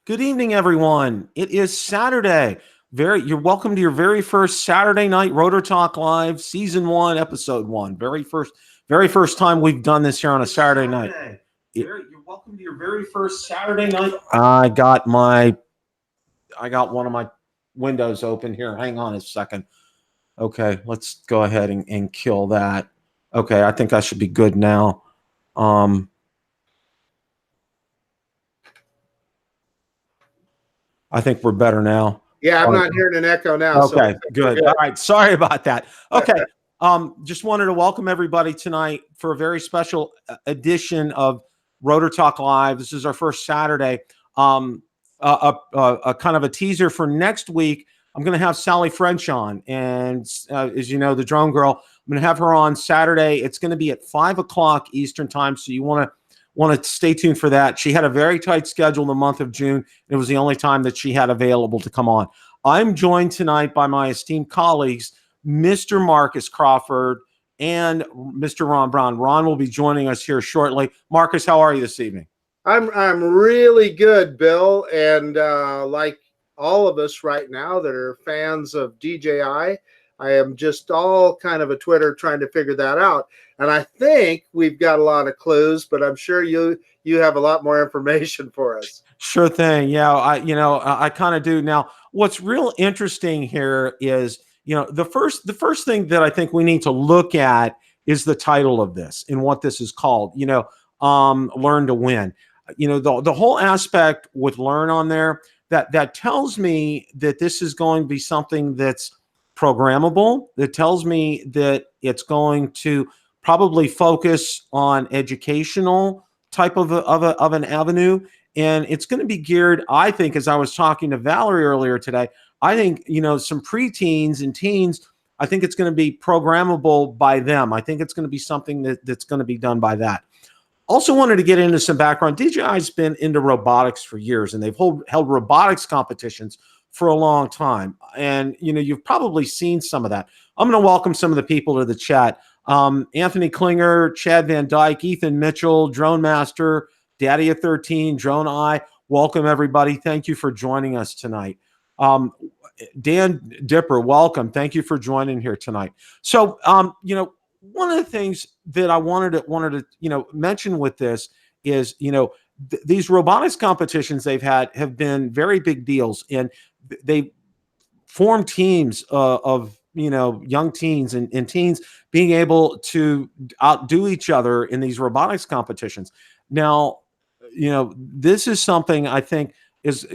Good evening, everyone. It is Saturday. You're welcome to your very first Saturday night Rotor Talk Live, Season 1, Episode 1. Very first time we've done this here on a Saturday night. You're welcome to your very first Saturday night. I got one of my windows open here. Hang on a second. Okay, let's go ahead and kill that. Okay, I think I should be good now. I think we're better now. Yeah, I'm not hearing an echo now. Okay, so good. All right, sorry about that. Okay, just wanted to welcome everybody tonight for a very special edition of Rotor Talk Live. This is our first Saturday. A kind of a teaser for next week. I'm going to have Sally French on, and as you know, the drone girl. I'm going to have her on Saturday. It's going to be at 5 o'clock Eastern time, so you want to stay tuned for that. She had a very tight schedule in the month of June. It was the only time that she had available to come on. I'm joined tonight by my esteemed colleagues, Mr. Marcus Crawford and Mr. Ron Brown. Ron will be joining us here shortly. Marcus, how are you this evening? I'm really good, Bill, and like all of us right now that are fans of DJI, I am just all kind of a Twitter trying to figure that out. And I think we've got a lot of clues, but I'm sure you have a lot more information for us. Sure thing. Yeah, I kind of do. Now, what's real interesting here is, the first thing that I think we need to look at is the title of this and what this is called. Learn to win. The whole aspect with learn on there that tells me that this is going to be something that's programmable. That tells me that it's going to probably focus on educational type of an avenue. And it's going to be geared, I think, as I was talking to Valerie earlier today, I think, some preteens and teens, I think it's going to be programmable by them. I think it's going to be something that's going to be done by that. Also wanted to get into some background. DJI's been into robotics for years, and they've held robotics competitions for a long time. And, you've probably seen some of that. I'm going to welcome some of the people to the chat. Anthony Klinger, Chad Van Dyke, Ethan Mitchell, Drone Master, Daddy of 13, Drone Eye. Welcome, everybody. Thank you for joining us tonight. Dan Dipper, welcome. Thank you for joining here tonight. So, one of the things that I wanted to mention with this is, these robotics competitions they've had have been very big deals, and they form teams of young teens and teens being able to outdo each other in these robotics competitions. Now, this is something I think is,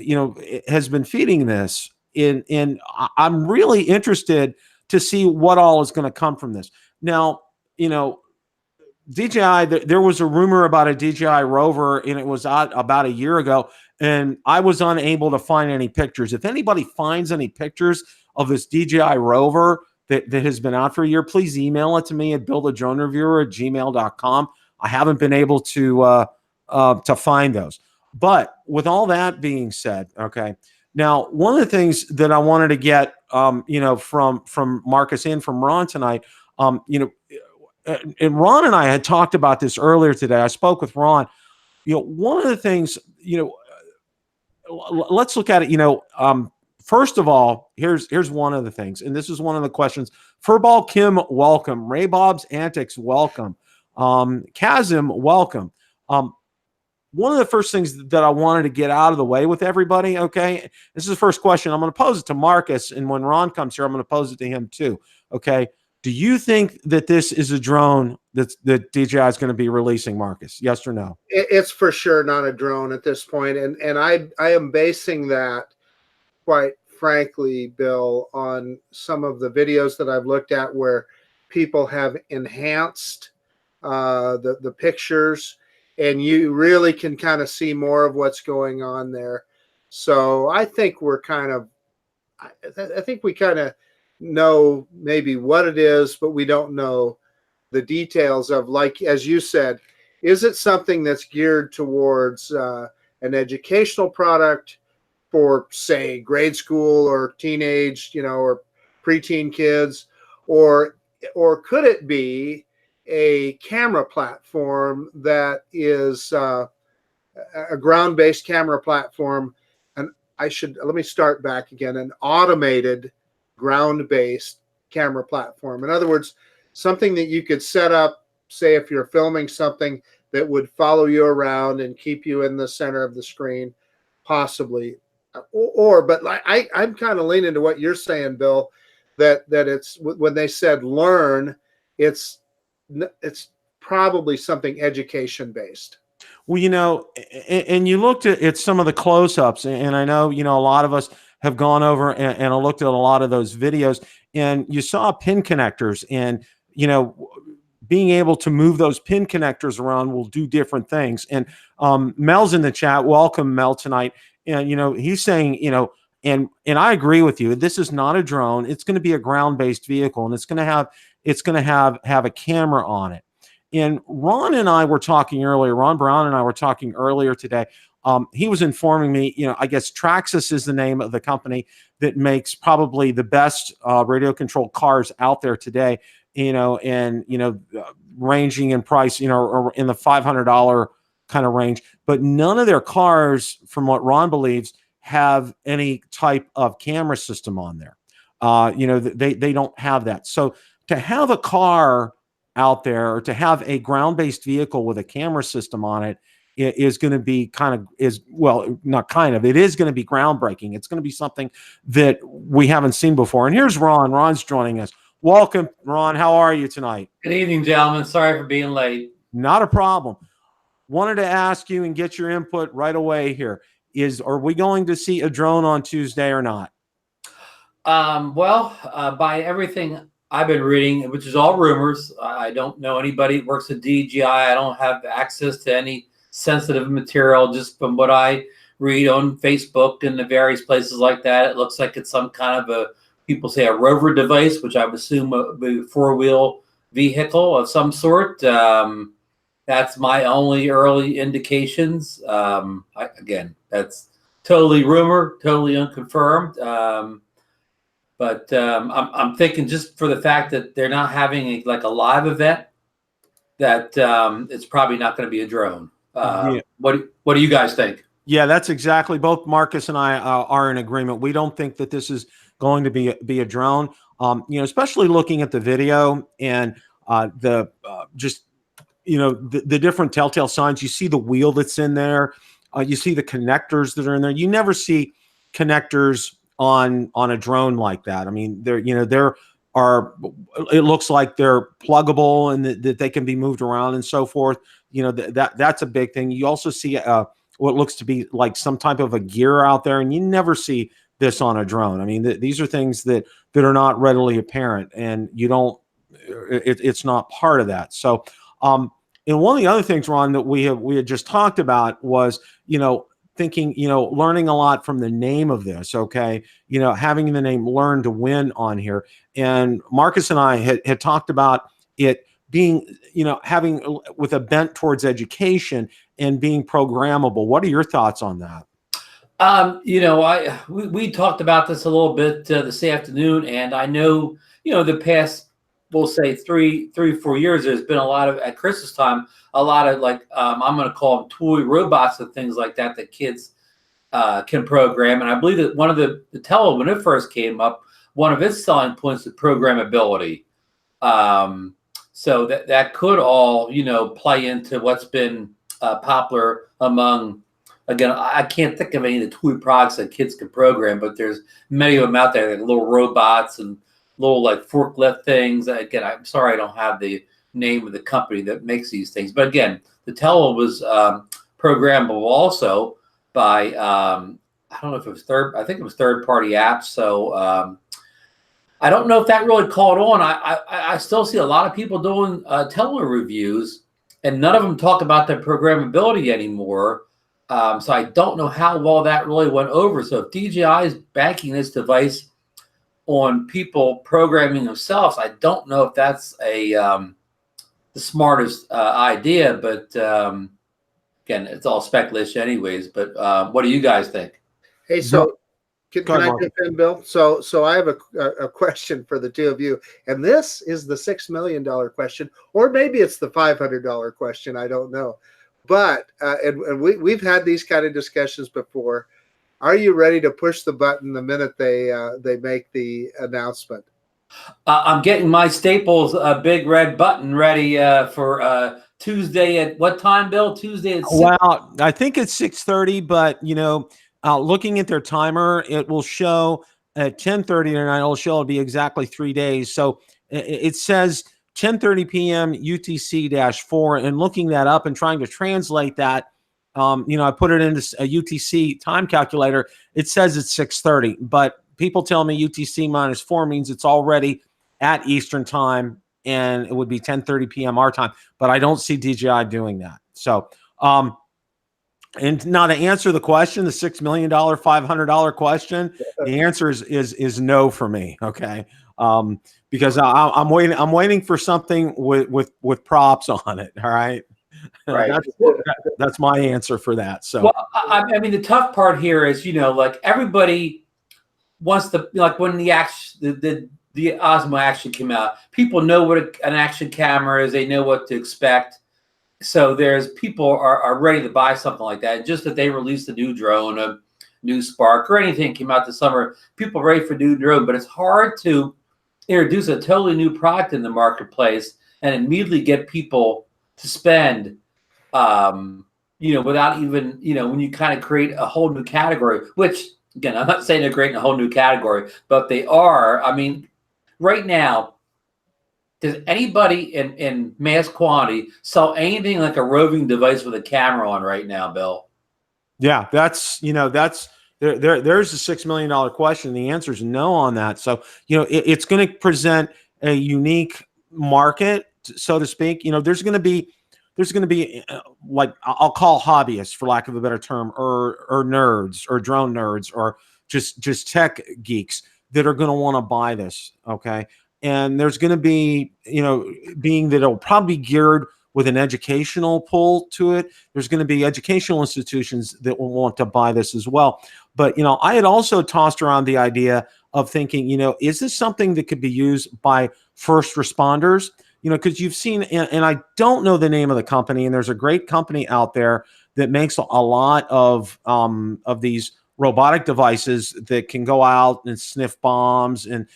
has been feeding this in I'm really interested to see what all is going to come from this. Now, DJI, there was a rumor about a DJI rover, and it was out about a year ago, and I was unable to find any pictures. If anybody finds any pictures of this DJI rover that has been out for a year, please email it to me at BillTheDroneReviewer@gmail.com. I haven't been able to find those. But with all that being said, okay, now one of the things that I wanted to get, from Marcus and from Ron tonight, and Ron and I had talked about this earlier today. I spoke with Ron. One of the things, let's look at it. First of all, here's one of the things, and this is one of the questions. Furball Kim, welcome. Ray Bob's Antics, welcome. Chasm, welcome. One of the first things that I wanted to get out of the way with everybody, okay, this is the first question. I'm going to pose it to Marcus, and when Ron comes here, I'm going to pose it to him too, okay? Do you think that this is a drone that DJI is going to be releasing, Marcus? Yes or no? It's for sure not a drone at this point, and I am basing that, quite frankly, Bill, on some of the videos that I've looked at where people have enhanced the pictures, and you really can kind of see more of what's going on there. So I think I think we kind of know maybe what it is, but we don't know the details of, like, as you said, is it something that's geared towards an educational product for, say, grade school or teenage, or preteen kids, or could it be a camera platform that is a ground-based camera platform let me start back again, an automated ground-based camera platform. In other words, something that you could set up, say if you're filming something that would follow you around and keep you in the center of the screen, possibly. But I'm kind of leaning to what you're saying, Bill, that it's, when they said learn, it's probably something education based. Well, and you looked at some of the close-ups, and I know, a lot of us have gone over and looked at a lot of those videos, and you saw pin connectors, and, being able to move those pin connectors around will do different things. And Mel's in the chat. Welcome, Mel, tonight. And, he's saying, and I agree with you. This is not a drone. It's going to be a ground-based vehicle, and it's going to have a camera on it. And Ron and I were talking earlier. Ron Brown and I were talking earlier today. He was informing me, I guess Traxxas is the name of the company that makes probably the best radio controlled cars out there today, and, ranging in price, or in the $500 kind of range. But none of their cars, from what Ron believes, have any type of camera system on there. They don't have that. So to have a car out there, or to have a ground-based vehicle with a camera system on it, is going to be it is going to be groundbreaking. It's going to be something that we haven't seen before. And here's Ron. Ron's joining us. Welcome, Ron. How are you tonight? Good evening, gentlemen. Sorry for being late. Not a problem. Wanted to ask you and get your input right away here. Are we going to see a drone on Tuesday or not? By everything I've been reading, which is all rumors, I don't know anybody that works at DJI. I don't have access to any sensitive material. Just from what I read on Facebook and the various places like that, it looks like it's some kind of people say a rover device, which I would assume would be a four-wheel vehicle of some sort. That's my only early indications. Again, that's totally rumor, totally unconfirmed. But I'm thinking, just for the fact that they're not having a live event, that it's probably not going to be a drone. Yeah. What do you guys think? Yeah, that's exactly. Both Marcus and I are in agreement. We don't think that this is going to be a drone. Especially looking at the video and the different telltale signs. You see the wheel that's in there. You see the connectors that are in there. You never see connectors on a drone like that. I mean, there are. It looks like they're pluggable and that they can be moved around and so forth. That's a big thing. You also see what looks to be like some type of a gear out there, and you never see this on a drone. I mean, these are things that are not readily apparent, and you don't. It's not part of that. So, and one of the other things, Ron, that we had just talked about was, thinking, learning a lot from the name of this. Okay, having the name "Learn to Win" on here, and Marcus and I had talked about it being, having with a bent towards education and being programmable. What are your thoughts on that? We talked about this a little bit this afternoon, and I know, the past, we'll say 3-4 years, there's been a lot of, at Christmas time, a lot of I'm going to call them toy robots and things like that kids can program. And I believe that one of the Tele, when it first came up, one of its selling points is programmability. So that could all, play into what's been popular among, again, I can't think of any of the toy products that kids can program, but there's many of them out there, like little robots and little forklift things. Again, I'm sorry I don't have the name of the company that makes these things. But again, the Tele was programmable also by, I don't know if it was I think it was third-party apps. So I don't know if that really caught on. I still see a lot of people doing Tele reviews, and none of them talk about their programmability anymore. So I don't know how well that really went over. So if DJI is banking this device on people programming themselves, I don't know if that's the smartest idea. But again, it's all speculation anyways. But what do you guys think? Hey, so can I jump in, Bill? So I have a question for the two of you, and this is the $6 million question, or maybe it's the $500 question. I don't know. But and we've had these kind of discussions before. Are you ready to push the button the minute they make the announcement? I'm getting my Staples big red button ready for Tuesday at what time, Bill? Tuesday at 6. Well, I think it's 6:30, but looking at their timer, it will show at 10:30 tonight. It'll show it'll be exactly 3 days. So it says 10:30 p.m. UTC-4, and looking that up and trying to translate that, I put it into a UTC time calculator. It says it's 6:30, but people tell me UTC-4 means it's already at Eastern time, and it would be 10:30 p.m. our time. But I don't see DJI doing that. So, and now to answer the question, the $6 million, $500 question, the answer is no for me. Okay. Because I'm waiting for something with props on it. All right. Right. That's my answer for that. So, well, I mean, the tough part here is, like everybody wants to, like when the Osmo actually came out, people know what an action camera is. They know what to expect. So there's people are ready to buy something like that. Just that they released a new drone, a new Spark, or anything came out this summer, people are ready for new drone. But it's hard to introduce a totally new product in the marketplace and immediately get people to spend, without even, when you kind of create a whole new category, which, again, I'm not saying they're creating a whole new category, but they are. I mean, right now, does anybody in mass quantity sell anything like a roving device with a camera on right now, Bill? Yeah, there's a $6 million question. The answer is no on that. So, it's going to present a unique market, so to speak. There's going to be like, I'll call hobbyists, for lack of a better term, or nerds, or drone nerds, or just tech geeks that are going to want to buy this. Okay. And there's going to be, being that it'll probably be geared with an educational pull to it. There's going to be educational institutions that will want to buy this as well. But, I had also tossed around the idea of thinking, is this something that could be used by first responders? Because you've seen, and I don't know the name of the company, and there's a great company out there that makes a lot of these robotic devices that can go out and sniff bombs and,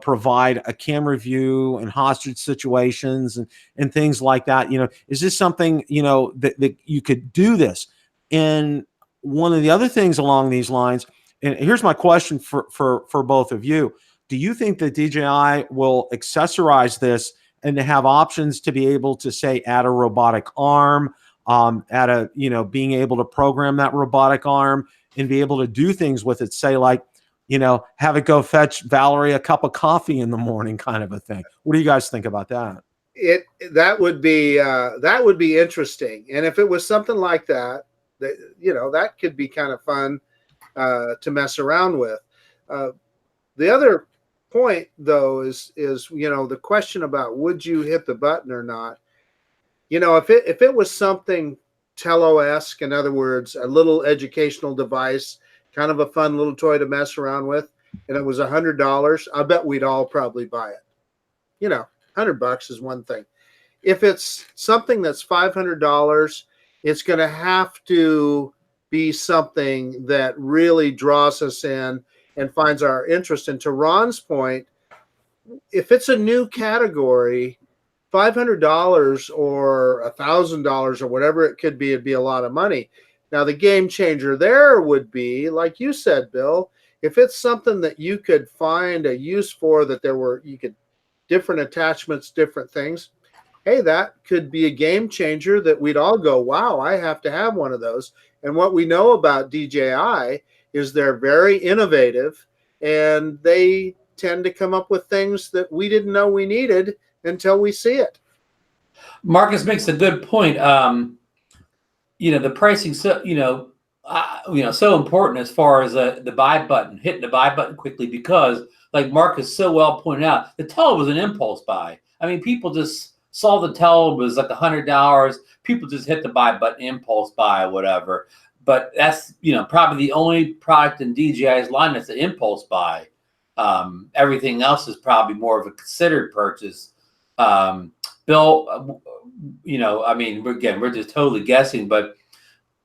provide a camera view and hostage situations and things like that. Is this something, that you could do this? And one of the other things along these lines, and here's my question for both of you. Do you think that DJI will accessorize this and to have options to be able to, say, add a robotic arm, being able to program that robotic arm and be able to do things with it, say, like, have it go fetch Valerie a cup of coffee in the morning, kind of a thing? What do you guys think about that? That would be interesting. And if it was something like that, that could be kind of fun to mess around with. The other point, though, is the question about would you hit the button or not. If it was something Tello-esque, in other words, a little educational device, kind of a fun little toy to mess around with, and it was $100, I bet we'd all probably buy it. $100 is one thing. If it's something that's $500, it's going to have to be something that really draws us in and finds our interest. And to Ron's point, if it's a new category, $500 or $1,000 or whatever it could be, it'd be a lot of money. Now, the game changer there would be, like you said, Bill, if it's something that you could find a use for, that different attachments, different things, hey, that could be a game changer that we'd all go, wow, I have to have one of those. And what we know about DJI is they're very innovative, and they tend to come up with things that we didn't know we needed until we see it. Marcus makes a good point. The pricing, so important as far as the buy button, hitting the buy button quickly, because, like Marcus so well pointed out, the Tello was an impulse buy. I mean, people just saw the Tello was like $100. People just hit the buy button, impulse buy, or whatever. But that's probably the only product in DJI's line that's an impulse buy. Everything else is probably more of a considered purchase. Bill, we're just totally guessing, but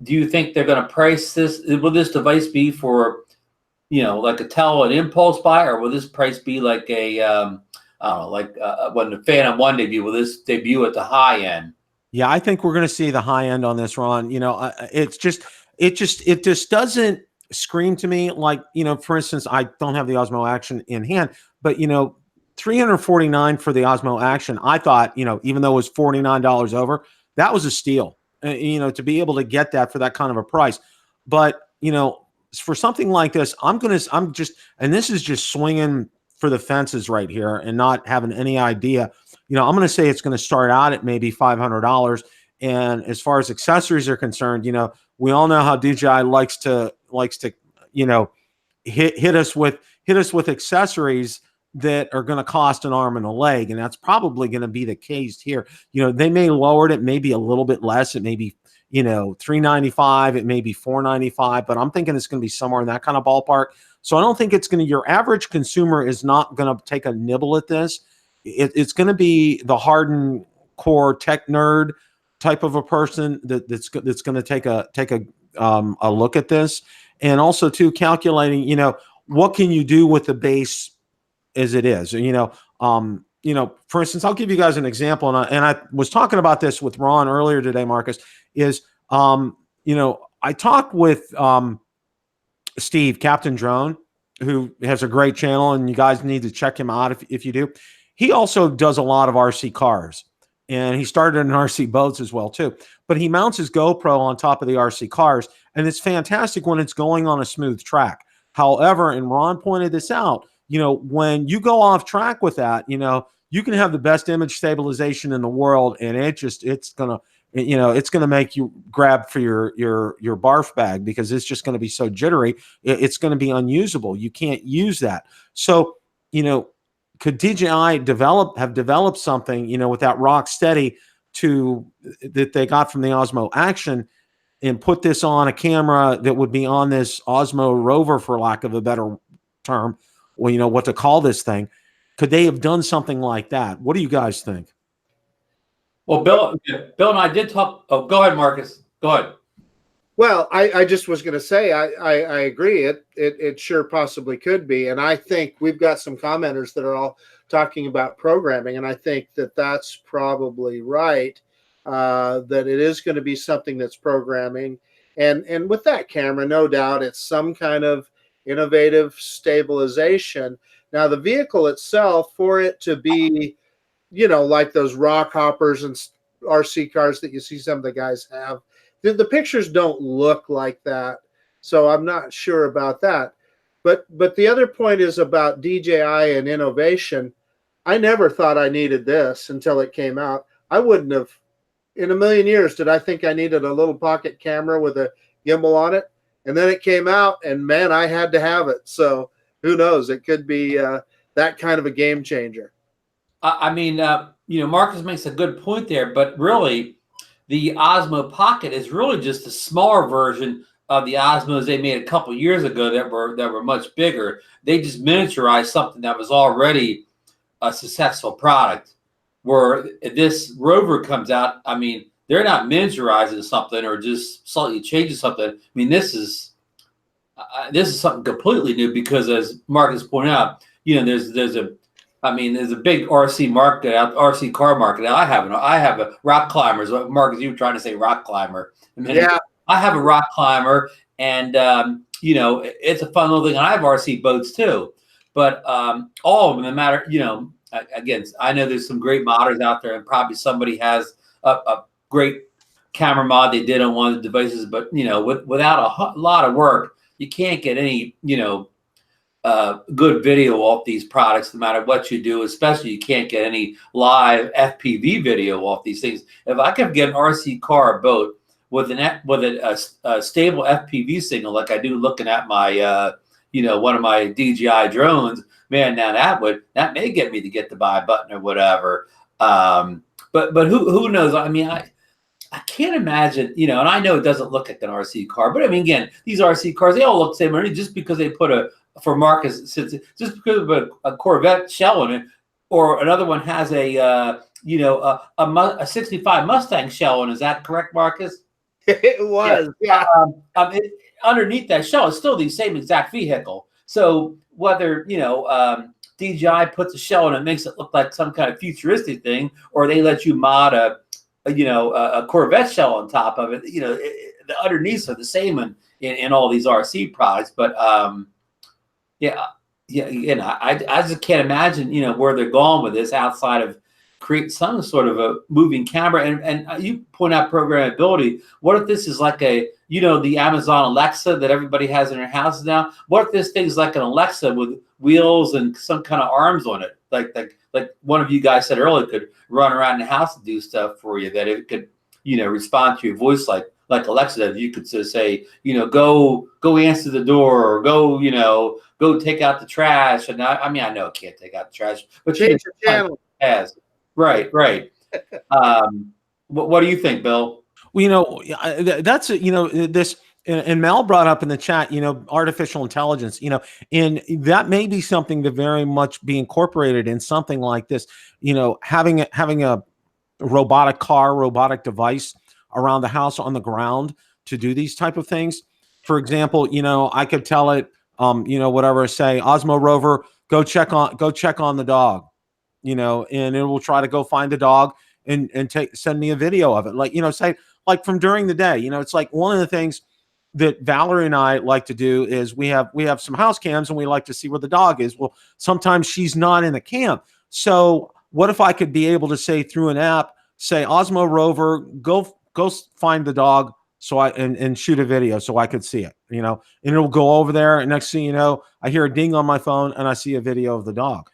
do you think they're going to price this? Will this device be for, like a tele and impulse buy, or will this price be like a, I don't know, like when the Phantom 1 debut, will this debut at the high end? Yeah, I think we're going to see the high end on this, Ron. It just doesn't scream to me like, for instance, I don't have the Osmo Action in hand, but $349 for the Osmo Action, I thought, even though it was $49 over, that was a steal, to be able to get that for that kind of a price. But, for something like this, and this is just swinging for the fences right here and not having any idea. I'm going to say it's going to start out at maybe $500. And as far as accessories are concerned, we all know how DJI likes to, hit us with accessories that are going to cost an arm and a leg. And that's probably going to be the case here. They may lower it maybe a little bit less. It may be, $395, it may be $495, but I'm thinking it's going to be somewhere in that kind of ballpark. So I don't think it's going to, your average consumer is not going to take a nibble at this. It's going to be the hardened core tech nerd type of a person that's going to take a look at this, and also too calculating, what can you do with the base as it is, for instance, I'll give you guys an example, and I was talking about this with Ron earlier today, Marcus. I talked with Steve, Captain Drone, who has a great channel, and you guys need to check him out if you do. He also does a lot of RC cars, and he started in RC boats as well too. But he mounts his GoPro on top of the RC cars, and it's fantastic when it's going on a smooth track. However, and Ron pointed this out, when you go off track with that, you can have the best image stabilization in the world, and it's gonna make you grab for your barf bag, because it's just going to be so jittery. It's going to be unusable. You can't use that. So, could DJI have developed something, with that rock steady that they got from the Osmo Action, and put this on a camera that would be on this Osmo rover, for lack of a better term, or what to call this thing? Could they have done something like that? What do you guys think? Well, Bill and I did talk. Oh, go ahead, Marcus. Go ahead. Well, I just was going to say, I agree. It sure possibly could be. And I think we've got some commenters that are all talking about programming. And I think that that's probably right, that it is going to be something that's programming. And with that camera, no doubt, it's some kind of innovative stabilization. Now, the vehicle itself, for it to be, like those rock hoppers and RC cars that you see some of the guys have, the pictures don't look like that. So I'm not sure about that. But the other point is about DJI and innovation. I never thought I needed this until it came out. I wouldn't have, in a million years, did I think I needed a little pocket camera with a gimbal on it. And then it came out, and man, I had to have it. So who knows? It could be that kind of a game changer. Marcus makes a good point there, but really, the Osmo Pocket is really just a smaller version of the Osmos they made a couple years ago that were much bigger. They just miniaturized something that was already a successful product. Where this rover comes out, they're not miniaturizing something or just slightly changing something. This is something completely new, because, as Marcus pointed out, there's a big RC market out, RC car market. I have a rock climber. So Marcus, you were trying to say rock climber. Yeah. I have a rock climber, and it's a fun little thing. I have RC boats too, but all of them, no matter, again, I know there's some great modders out there, and probably somebody has a great camera mod they did on one of the devices, but without a lot of work, you can't get any good video off these products, no matter what you do. Especially, you can't get any live FPV video off these things. If I could get an RC car or boat with a stable FPV signal, like I do looking at my one of my DJI drones, man, now that may get me to get the buy button or whatever. But who knows? I can't imagine, and I know it doesn't look like an RC car, but again, these RC cars, they all look the same. Only just because they put for Marcus, just because of a Corvette shell in it, or another one has a 65 Mustang shell in. Is that correct, Marcus? It was, yeah. Underneath that shell is still the same exact vehicle. So whether DJI puts a shell and it makes it look like some kind of futuristic thing, or they let you mod a Corvette shell on top of it, the underneaths are the same in all these RC products. But I just can't imagine where they're going with this outside of create some sort of a moving camera. And you point out programmability. What if this is like the Amazon Alexa that everybody has in their houses now? What if this thing's like an Alexa with wheels and some kind of arms on it? Like one of you guys said earlier, could run around the house and do stuff for you, that it could, respond to your voice like Alexa. You could say, go answer the door, or go take out the trash. And I know it can't take out the trash, but change the channel. Has. Right. What do you think, Bill? Well, that's this, and Mal brought up in the chat, artificial intelligence, and that may be something to very much be incorporated in something like this. Having a robotic car, robotic device around the house on the ground to do these type of things. For example, I could tell it, whatever, say, Osmo Rover, go check on the dog. And it will try to go find the dog and send me a video of it. Like, say, like from during the day, it's like one of the things that Valerie and I like to do is we have some house cams and we like to see where the dog is. Well, sometimes she's not in the cam. So what if I could be able to say through an app, say, Osmo Rover, go find the dog, and shoot a video so I could see it, and it'll go over there. And next thing you know, I hear a ding on my phone and I see a video of the dog.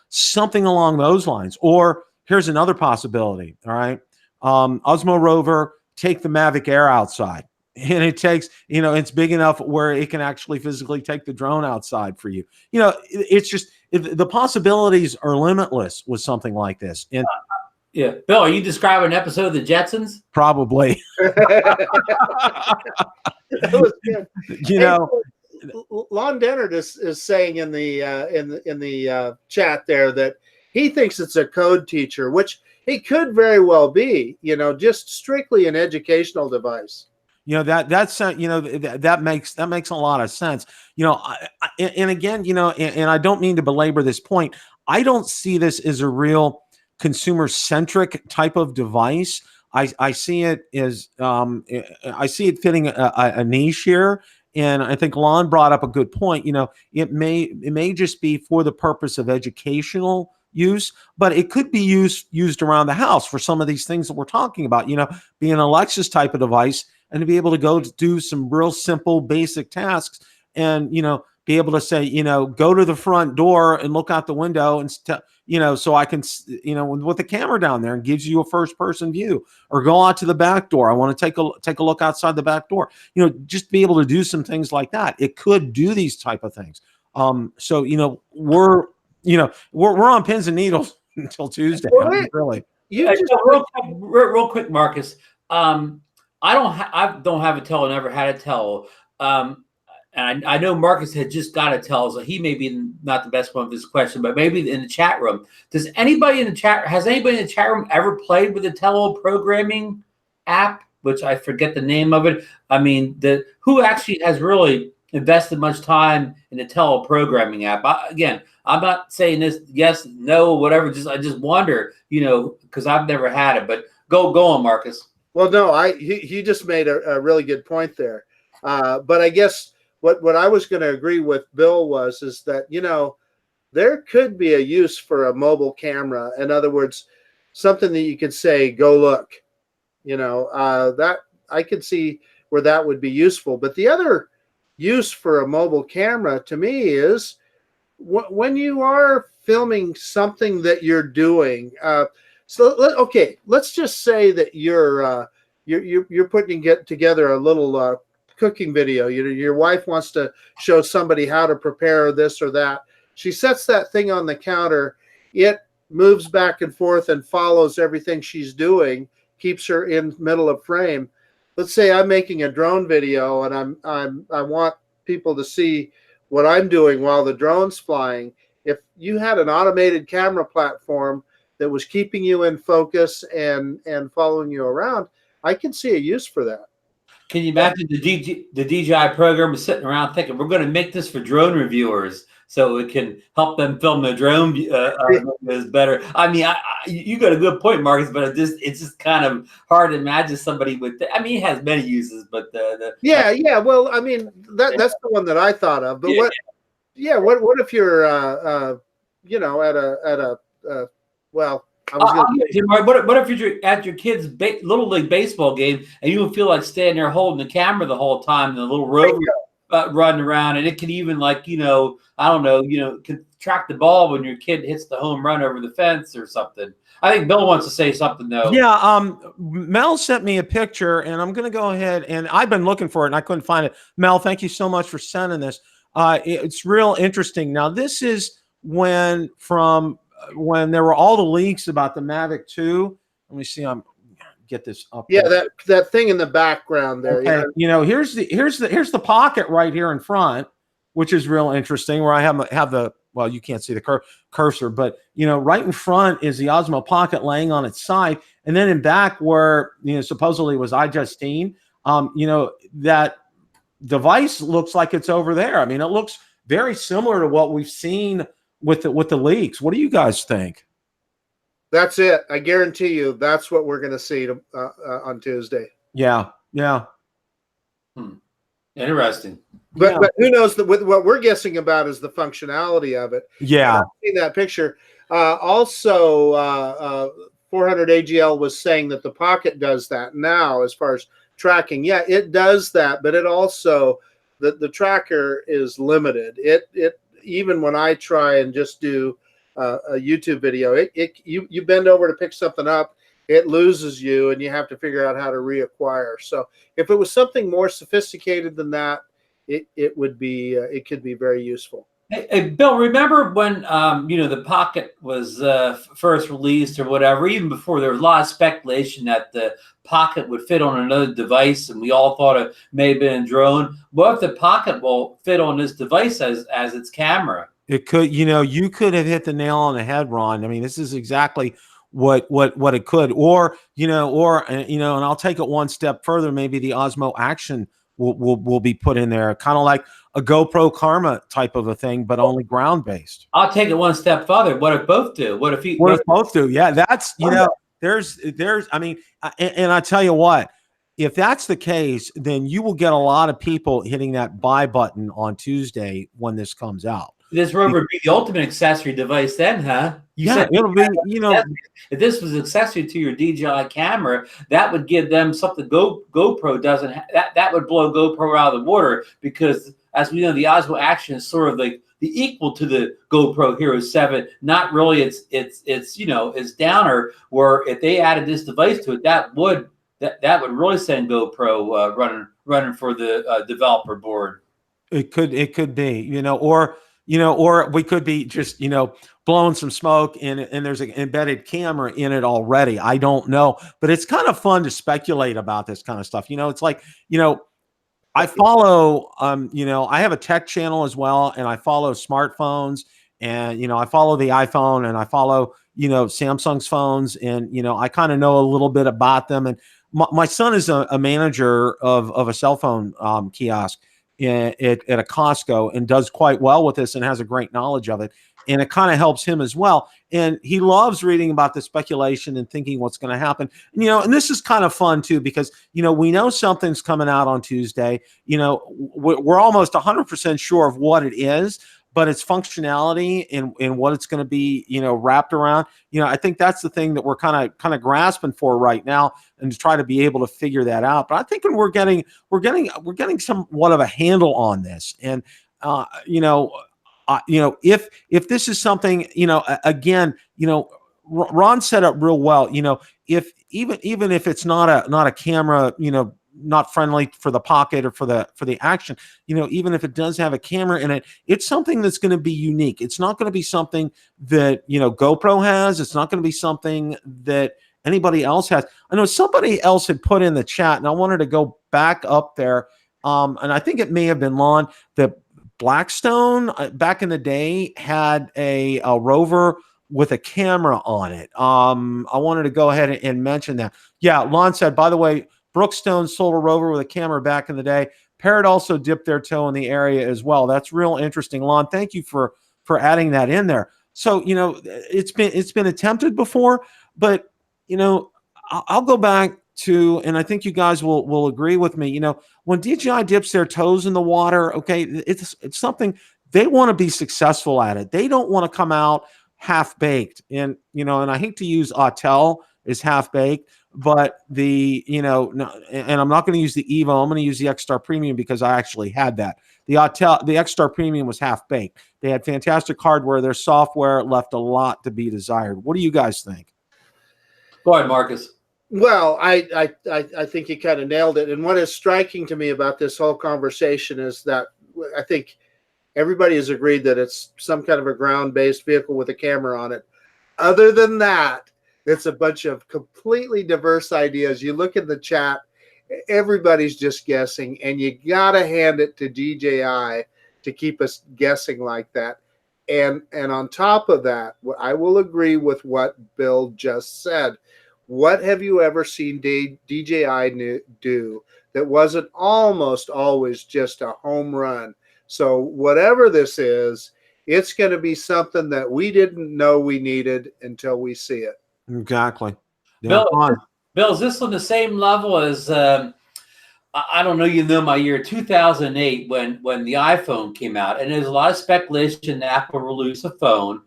Something along those lines. Or here's another possibility. All right. Osmo Rover, take the Mavic Air outside. And it takes, it's big enough where it can actually physically take the drone outside for you. It's just, the possibilities are limitless with something like this. And yeah. Bill, are you describing an episode of the Jetsons? Probably. That was good. Lon Dennard is saying in the chat there that he thinks it's a code teacher, which it could very well be, just strictly an educational device. That makes a lot of sense. And again, and I don't mean to belabor this point. I don't see this as a real consumer centric type of device. I see it as I see it fitting a niche here. And I think Lon brought up a good point. It may just be for the purpose of educational use, but it could be used around the house for some of these things that we're talking about, being an Alexis type of device, and to be able to go to do some real simple, basic tasks, and, be able to say, go to the front door and look out the window and, so I can, with the camera down there, and gives you a first person view, or go out to the back door. I want to take a look outside the back door, just be able to do some things like that. It could do these type of things. So, we're on pins and needles until Tuesday. Really. Real quick, Marcus. I don't have a tell, never had a tell. And I know Marcus had just got a tell, so he may be not the best one for this question, but maybe in the chat room. Has anybody in the chat room ever played with the Tello programming app, which I forget the name of it? I mean, who actually has really invested much time in the Tello programming app? I'm not saying this yes, no, whatever. I just wonder, because I've never had it. But go on, Marcus. Well, no, he just made a really good point there. But I guess what I was going to agree with Bill is that, there could be a use for a mobile camera. In other words, something that you could say, go look, that I could see where that would be useful. But the other use for a mobile camera to me is when you are filming something that you're doing. Let's just say that you're putting together a little cooking video. Your wife wants to show somebody how to prepare this or that. She sets that thing on the counter. It moves back and forth and follows everything she's doing, keeps her in middle of frame. Let's say I'm making a drone video and I want people to see what I'm doing while the drone's flying. If you had an automated camera platform that was keeping you in focus and following you around, I can see a use for that. Can you imagine the DJI program is sitting around thinking, we're going to make this for drone reviewers so it can help them film the drone is better. I mean, you got a good point, Marcus, but it's just kind of hard to imagine somebody with. I mean, it has many uses, but yeah. Well, I mean, that's the one that I thought of. But what if you're you know, at a well, I was what if you're at your kid's little league baseball game and you feel like standing there holding the camera the whole time, and the little rover running around, and it can even, like, you know, I don't know, you know, can track the ball when your kid hits the home run over the fence or something. I think Bill wants to say something though. Yeah, Mel sent me a picture, and I'm going to go ahead, and I've been looking for it and I couldn't find it. Mel, thank you so much for sending this. It's real interesting. Now, this is when there were all the leaks about the Mavic 2. Let me see. I'm get this up. Yeah, that thing in the background there. Okay. You know, here's the pocket right here in front, which is real interesting. Where I have the, well, you can't see the cursor, but you know, right in front is the Osmo Pocket laying on its side, and then in back where, you know, supposedly was iJustine. You know, that device looks like it's over there. I mean, it looks very similar to what we've seen with the leaks. What do you guys think? That's it. I guarantee you that's what we're going to see on Tuesday. Yeah. Interesting. But who knows, that with what we're guessing about is the functionality of it. Yeah. I've seen that picture. Also, 400 AGL was saying that the Pocket does that now as far as tracking. Yeah, it does that, but it also, the tracker is limited. It even when I try and just do a YouTube video, you bend over to pick something up, it loses you, and you have to figure out how to reacquire. So if it was something more sophisticated than that, it would be it could be very useful. Hey, Bill, remember when you know, the Pocket was first released or whatever? Even before, there was a lot of speculation that the Pocket would fit on another device, and we all thought it may have been a drone. What if the Pocket will fit on this device as its camera? It could, you know, you could have hit the nail on the head, Ron. I mean, this is exactly what it could, or you know, and I'll take it one step further. Maybe the Osmo Action will be put in there, kind of like a GoPro Karma type of a thing, but only ground based. I'll take it one step further. What if both do? What if both do? Yeah, that's, you know, there's I mean, and I tell you what, if that's the case, then you will get a lot of people hitting that buy button on Tuesday when this comes out. This rover would be the ultimate accessory device then, huh? Yeah, it'll be, you know, if this was accessory to your DJI camera, that would give them something GoPro doesn't have. That would blow GoPro out of the water, because as we know, the Osmo Action is sort of like the equal to the GoPro Hero 7. Not really, it's you know, it's downer, where if they added this device to it, that would really send GoPro running for the developer board. It could be, you know, or we could be just, you know, blowing some smoke and there's an embedded camera in it already. I don't know, but it's kind of fun to speculate about this kind of stuff. You know, it's like, you know, I follow, you know, I have a tech channel as well, and I follow smartphones, and, you know, I follow the iPhone, and I follow, you know, Samsung's phones, and, you know, I kind of know a little bit about them. And my son is a manager of a cell phone kiosk at a Costco, and does quite well with this and has a great knowledge of it. And it kind of helps him as well. And he loves reading about the speculation and thinking what's going to happen. And, you know, and this is kind of fun too, because, you know, we know something's coming out on Tuesday. You know, we're almost 100% sure of what it is, but its functionality and what it's going to be, you know, wrapped around. You know, I think that's the thing that we're kind of grasping for right now, and to try to be able to figure that out. But I think we're getting somewhat of a handle on this. And you know, if this is something, you know, again, you know, Ron set up real well. You know, if even if it's not a camera, you know, not friendly for the Pocket or for the Action, you know, even if it does have a camera in it, it's something that's going to be unique. It's not going to be something that, you know, GoPro has. It's not going to be something that anybody else has. I know somebody else had put in the chat, and I wanted to go back up there. And I think it may have been Lon, that Blackstone back in the day had a rover with a camera on it. I wanted to go ahead and mention that. Yeah, Lon said, by the way, Brookstone sold a rover with a camera back in the day. Parrot also dipped their toe in the area as well. That's real interesting. Lon, thank you for adding that in there. So, you know, it's been attempted before, but, you know, I'll go back to, and I think you guys will agree with me, you know, when DJI dips their toes in the water, okay, it's something they want to be successful at it. They don't want to come out half baked. And, you know, and I hate to use Autel as half baked, but the, you know, no, and I'm not going to use the Evo. I'm going to use the X-Star Premium because I actually had that. The X-Star Premium was half baked. They had fantastic hardware. Their software left a lot to be desired. What do you guys think? Go ahead, Marcus. Well, I think you kind of nailed it. And what is striking to me about this whole conversation is that I think everybody has agreed that it's some kind of a ground-based vehicle with a camera on it. Other than that, it's a bunch of completely diverse ideas. You look in the chat, everybody's just guessing, and you got to hand it to DJI to keep us guessing like that. And on top of that, I will agree with what Bill just said. What have you ever seen DJI do that wasn't almost always just a home run? So whatever this is, it's going to be something that we didn't know we needed until we see it. Exactly. Yeah. Bill, is this on the same level as, I don't know, you know, my year 2008 when the iPhone came out, and there's a lot of speculation that Apple released a phone.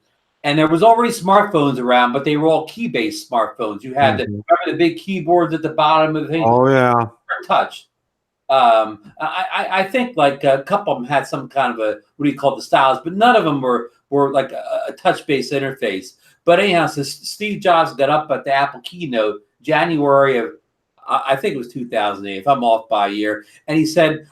And there was already smartphones around, but they were all key-based smartphones. You had remember the big keyboards at the bottom of the thing? Oh, yeah. Touch. I think like a couple of them had some kind of a, what do you call it, the styles, but none of them were like a touch-based interface. But anyhow, so Steve Jobs got up at the Apple keynote, January of, I think it was 2008, if I'm off by a year, and he said,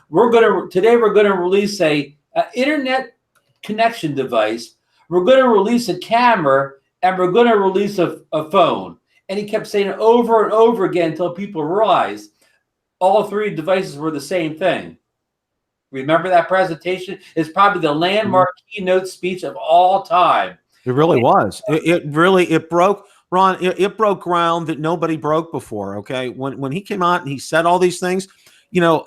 today we're gonna release a internet connection device. We're going to release a camera, and we're going to release a phone. And he kept saying it over and over again until people realized all three devices were the same thing. Remember that presentation? It's probably the landmark keynote speech of all time. It really was. It broke, Ron, it broke ground that nobody broke before, okay? When he came out and he said all these things, you know,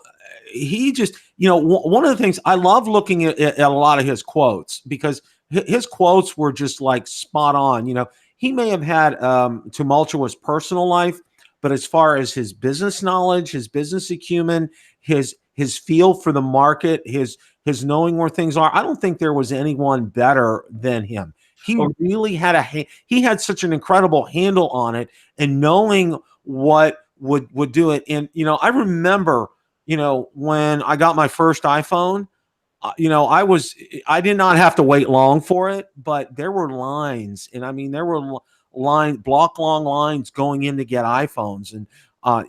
he just, you know, one of the things, I love looking at a lot of his quotes because his quotes were just like spot on. You know, he may have had tumultuous personal life, but as far as his business knowledge, his business acumen, his feel for the market, his knowing where things are, I don't think there was anyone better than him. He really had he had such an incredible handle on it and knowing what would do it. And, you know, I remember, you know, when I got my first iPhone, you know, I did not have to wait long for it, but there were lines, and I mean, there were block long lines going in to get iPhones, and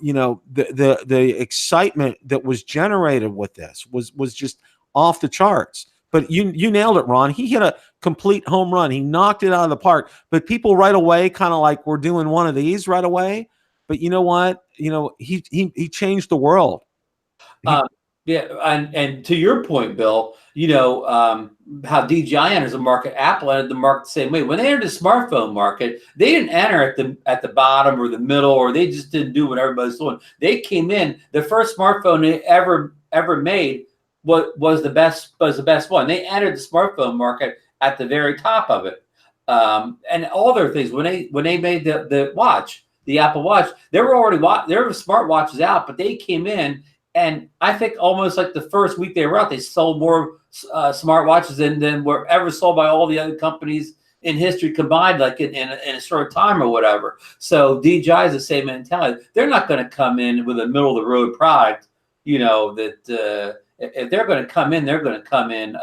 you know, the excitement that was generated with this was just off the charts. But you nailed it, Ron. He hit a complete home run. He knocked it out of the park. But people right away, kind of like, we're doing one of these right away. But you know what? You know, he changed the world. Yeah, and to your point, Bill, you know, how DJI enters the market, Apple entered the market the same way. When they entered the smartphone market, they didn't enter at the bottom or the middle, or they just didn't do what everybody's doing. They came in. The first smartphone they ever made was the best one. They entered the smartphone market at the very top of it, and all their things. When they made the watch, the Apple Watch, there were smart watches out, but they came in. And I think almost like the first week they were out, they sold more smartwatches than were ever sold by all the other companies in history combined, like in a short time or whatever. So DJI is the same mentality. They're not going to come in with a middle of the road product, you know, that if they're going to come in, they're going to come in,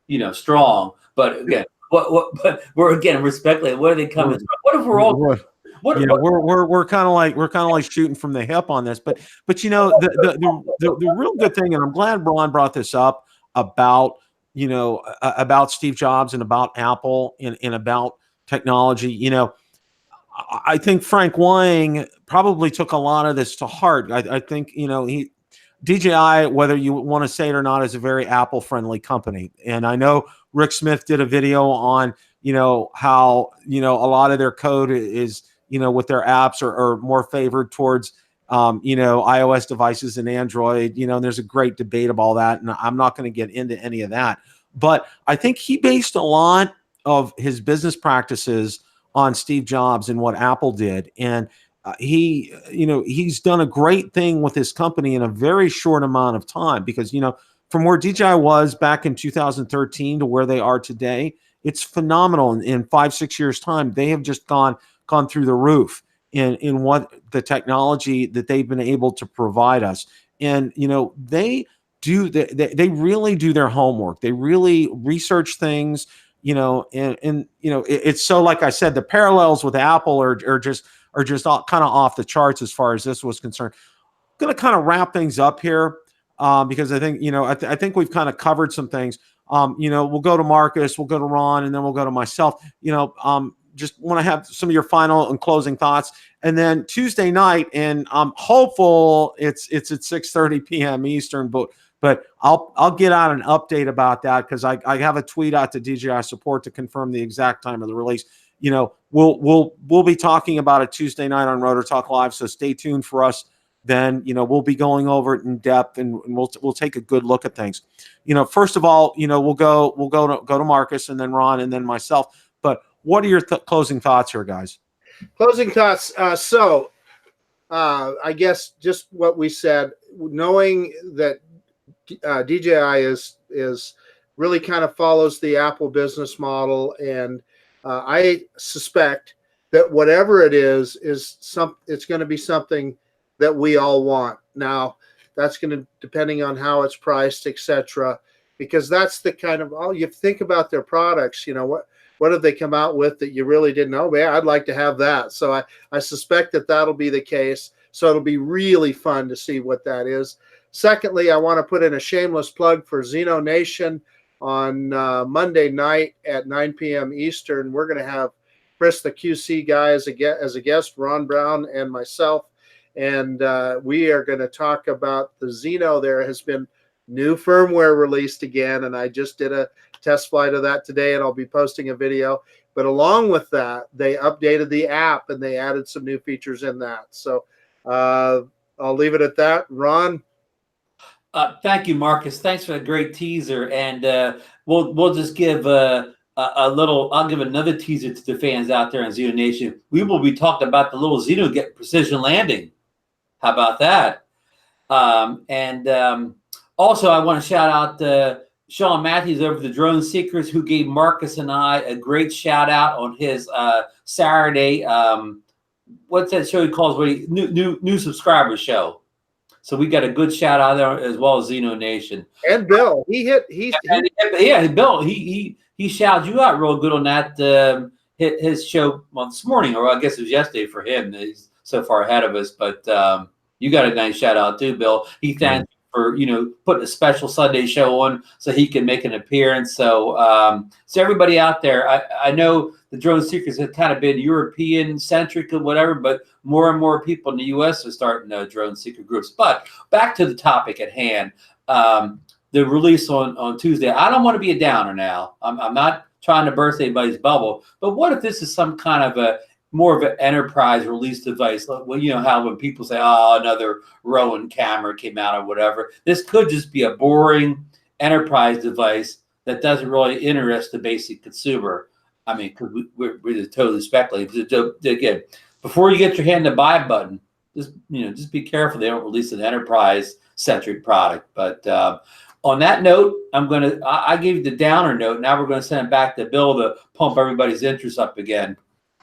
you know, strong. But again, but we're speculating. What are they coming? What if we're all? You know, we're kind of like shooting from the hip on this, but you know, the real good thing, and I'm glad Ron brought this up about, you know, about Steve Jobs and about Apple and about technology. You know, I think Frank Wang probably took a lot of this to heart. I think, you know, DJI, whether you want to say it or not, is a very Apple friendly company, and I know Rick Smith did a video on, you know, how, you know, a lot of their code is, you know, with their apps are more favored towards you know, iOS devices and Android, you know, and there's a great debate of all that. And I'm not going to get into any of that. But I think he based a lot of his business practices on Steve Jobs and what Apple did. And he, you know, he's done a great thing with his company in a very short amount of time because, you know, from where DJI was back in 2013 to where they are today, it's phenomenal. In 5-6 years time, they have just gone through the roof in what the technology that they've been able to provide us. And, you know, they really do their homework. They really research things, you know, and you know, it's so, like I said, the parallels with Apple are just kind of off the charts as far as this was concerned. I'm going to kind of wrap things up here because I think, you know, I think we've kind of covered some things. You know, we'll go to Marcus, we'll go to Ron, and then we'll go to myself. You know, just want to have some of your final and closing thoughts. And then Tuesday night, and I'm hopeful it's at 6:30 p.m. Eastern, but I'll get out an update about that because I have a tweet out to DJI support to confirm the exact time of the release. You know, we'll be talking about it Tuesday night on Rotor Talk Live, so stay tuned for us. Then, you know, we'll be going over it in depth, and we'll take a good look at things. You know, first of all, you know, we'll go to Marcus, and then Ron, and then myself. But what are your closing thoughts here, guys? Closing thoughts. I guess just what we said, knowing that DJI is really kind of follows the Apple business model, and I suspect that whatever it is it's going to be something that we all want. Now, that's going to, depending on how it's priced, etc., because that's the kind of, you think about their products, you know, what have they come out with that you really didn't know? Man, I'd like to have that. So I suspect that that'll be the case. So it'll be really fun to see what that is. Secondly, I want to put in a shameless plug for ZinoNation on Monday night at 9 p.m. Eastern. We're going to have Chris, the QC guy, as a guest, Ron Brown, and myself. And we are going to talk about the Zino. There has been new firmware released again, and I just did a test flight of that today, and I'll be posting a video. But along with that, they updated the app, and they added some new features in that. So I'll leave it at that. Ron? Thank you, Marcus. Thanks for a great teaser. And we'll just give a little, I'll give another teaser to the fans out there in ZinoNation. We will be talking about the little Zino get precision landing. How about that? Also, I want to shout out Sean Matthews over the Drone Seekers, who gave Marcus and I a great shout out on his Saturday. What's that show he calls? New subscriber show. So we got a good shout out there as well as ZinoNation. And Bill, Bill, he shouted you out real good on that his show this morning, or I guess it was yesterday for him. He's so far ahead of us, but you got a nice shout out too, Bill. He thanked you for, you know, putting a special Sunday show on so he can make an appearance. So so everybody out there, I know the Drone Seekers have kind of been European centric or whatever, but more and more people in the U.S. are starting drone seeker groups. But back to the topic at hand, the release on Tuesday. I don't want to be a downer now. I'm not trying to burst anybody's bubble, but what if this is some kind of more of an enterprise release device? Well, you know how when people say, oh, another Rowan camera came out or whatever, this could just be a boring enterprise device that doesn't really interest the basic consumer. I mean, because we're just totally speculating. Again, before you get your hand to buy button, just be careful they don't release an enterprise-centric product. But on that note, I gave you the downer note. Now we're going to send it back to Bill to pump everybody's interest up again.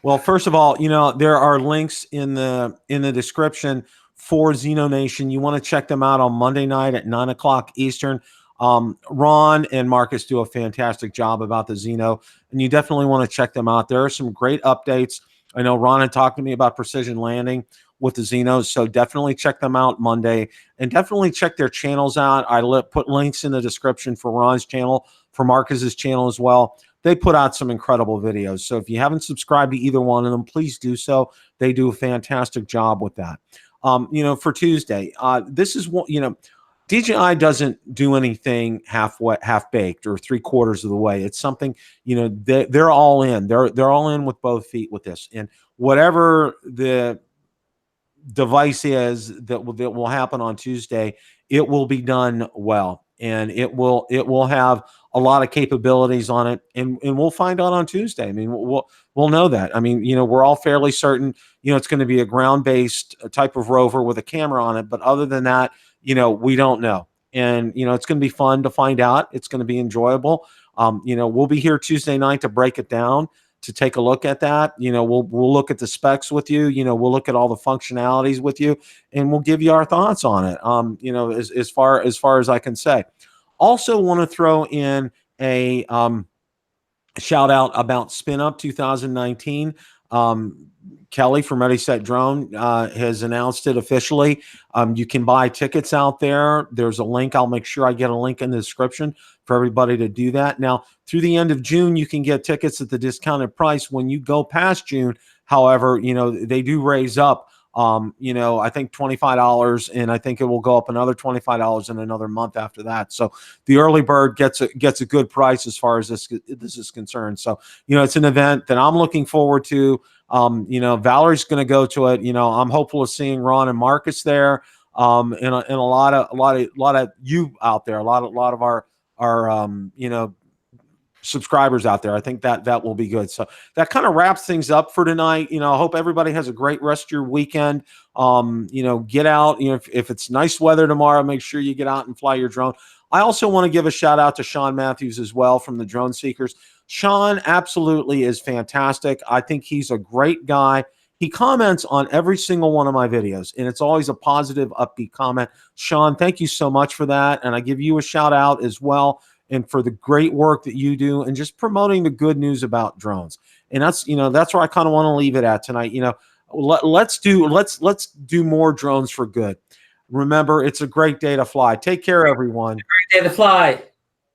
Well, first of all, you know, there are links in the description for ZinoNation. You want to check them out on Monday night at 9 o'clock Eastern. Ron and Marcus do a fantastic job about the Zino, and you definitely want to check them out. There are some great updates. I know Ron had talked to me about precision landing with the Zinos, so definitely check them out Monday, and definitely check their channels out. I put links in the description for Ron's channel, for Marcus's channel as well. They put out some incredible videos. So if you haven't subscribed to either one of them, please do so. They do a fantastic job with that. You know, for Tuesday, this is what, you know, DJI doesn't do anything half-baked or 3/4 of the way. It's something, you know, they're all in. They're all in with both feet with this. And whatever the device is that will happen on Tuesday, it will be done well, and it will have a lot of capabilities on it, and we'll find out on Tuesday. I mean, we'll know that. I mean, we're all fairly certain, it's going to be a ground-based type of rover with a camera on it, but other than that, we don't know. And it's going to be fun to find out. It's going to be enjoyable. We'll be here Tuesday night to break it down, to take a look at that. We'll look at the specs with you. We'll look at all the functionalities with you, and we'll give you our thoughts on it. As far as I can say. Also want to throw in a shout out about Spin Up 2019. Kelly from Ready Set Drone has announced it officially. You can buy tickets out there. There's a link. I'll make sure I get a link in the description for everybody to do that. Now, through the end of June, you can get tickets at the discounted price. When you go past June, however, they do raise up. I think $25, and I think it will go up another $25 in another month after that. So the early bird gets a good price as far as this is concerned. So, it's an event that I'm looking forward to. Valerie's going to go to it. I'm hopeful of seeing Ron and Marcus there. And a lot of you out there, a lot of our subscribers out there. I think that will be good. So that kind of wraps things up for tonight. I hope everybody has a great rest of your weekend. Get out, if it's nice weather tomorrow, make sure you get out and fly your drone. I also want to give a shout out to Sean Matthews as well from the Drone Seekers. Sean absolutely is fantastic. I think he's a great guy. He comments on every single one of my videos, and it's always a positive, upbeat comment. Sean, thank you so much for that. And I give you a shout out as well, and for the great work that you do, and just promoting the good news about drones. And that's where I kind of want to leave it at tonight. Let's do more drones for good. Remember, it's a great day to fly. Take care, everyone. Great day to fly.